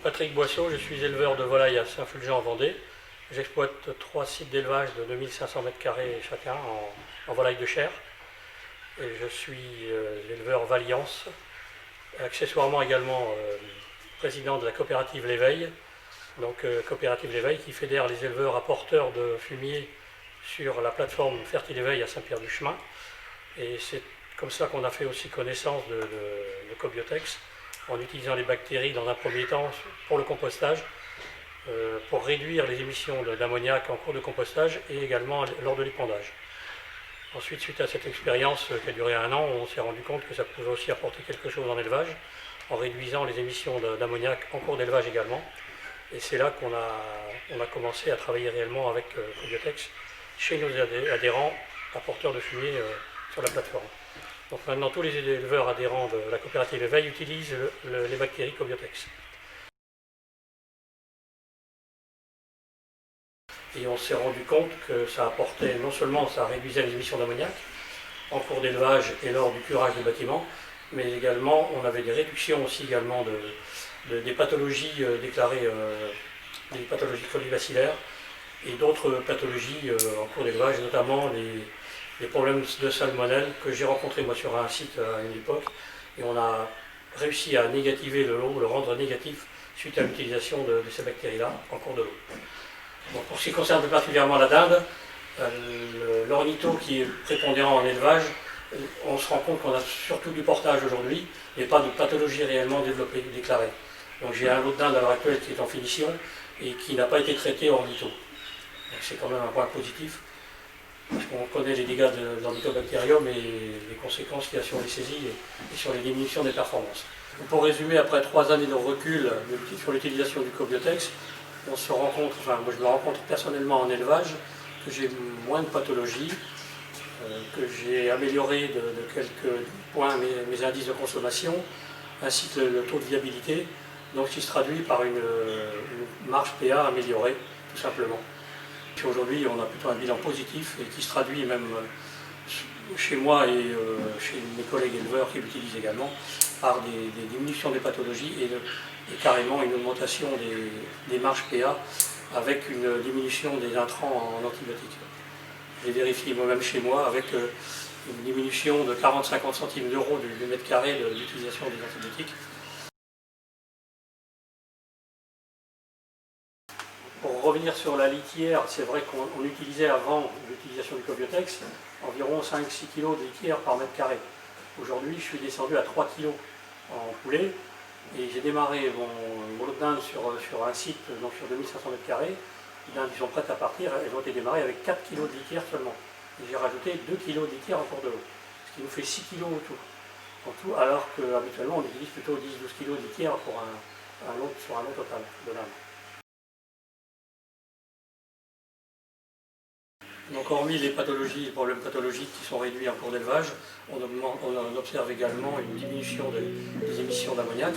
Patrick Boisseau, je suis éleveur de volailles à Saint-Fulgent en Vendée. J'exploite 3 sites d'élevage de 2500 m² chacun en volailles de chair. Et je suis l'éleveur Valiance, accessoirement également président de la coopérative L'Éveil. Donc coopérative L'Éveil qui fédère les éleveurs apporteurs de fumier sur la plateforme Fertiléveil à Saint-Pierre-du-Chemin. Et c'est comme ça qu'on a fait aussi connaissance de Cobiotex, en utilisant les bactéries dans un premier temps pour le compostage, pour réduire les émissions d'ammoniac en cours de compostage et également lors de l'épandage. Ensuite, suite à cette expérience qui a duré 1 an, on s'est rendu compte que ça pouvait aussi apporter quelque chose en élevage, en réduisant les émissions d'ammoniac en cours d'élevage également. Et c'est là qu'on a commencé à travailler réellement avec Cobiotex chez nos adhérents apporteurs de fumier sur la plateforme. Donc maintenant, tous les éleveurs adhérents de la coopérative L'Éveil utilisent les bactéries Cobiotex. Et on s'est rendu compte que ça apportait, non seulement ça réduisait les émissions d'ammoniac en cours d'élevage et lors du curage des bâtiments, mais également on avait des réductions aussi également des pathologies déclarées, des pathologies colibacillaires et d'autres pathologies en cours d'élevage, notamment les problèmes de salmonelle que j'ai rencontrés moi sur un site à une époque, et on a réussi à négativer le lot, le rendre négatif suite à l'utilisation de ces bactéries-là en cours de l'eau. Bon, pour ce qui concerne plus particulièrement la dinde, l'ornitho qui est prépondérant en élevage, on se rend compte qu'on a surtout du portage aujourd'hui et pas de pathologie réellement développée, déclarée. Donc j'ai un lot de dinde à l'heure actuelle qui est en finition et qui n'a pas été traité ornitho. C'est quand même un point positif, parce qu'on connaît les dégâts de l'ornithobactérium et les conséquences qu'il y a sur les saisies et sur les diminutions des performances. Pour résumer, après 3 années de recul sur l'utilisation du Cobiotex, on se rencontre, enfin moi je me rencontre personnellement en élevage, que j'ai moins de pathologies, que j'ai amélioré de quelques points mes indices de consommation, ainsi que le taux de viabilité, donc qui se traduit par une marge PA améliorée, tout simplement. Aujourd'hui, on a plutôt un bilan positif et qui se traduit même chez moi et chez mes collègues éleveurs qui l'utilisent également par des diminutions des pathologies et carrément une augmentation des marges PA avec une diminution des intrants en antibiotiques. J'ai vérifié moi-même chez moi avec une diminution de 40-50 centimes d'euros du mètre carré de l'utilisation des antibiotiques. Pour revenir sur la litière, c'est vrai qu'on utilisait avant l'utilisation du Cobiotex environ 5-6 kg de litière par mètre carré. Aujourd'hui, je suis descendu à 3 kg en poulet et j'ai démarré mon lot de dinde sur un site, donc sur 2500 m². Les dindes qui sont prêtes à partir, elles ont été démarrées avec 4 kg de litière seulement. Et j'ai rajouté 2 kg de litière en cours de l'eau, ce qui nous fait 6 kg au tout. En tout, alors qu'habituellement on utilise plutôt 10-12 kg de litière pour sur un lot total de dinde. Donc hormis les problèmes pathologiques qui sont réduits en cours d'élevage, on observe également une diminution des émissions d'ammoniac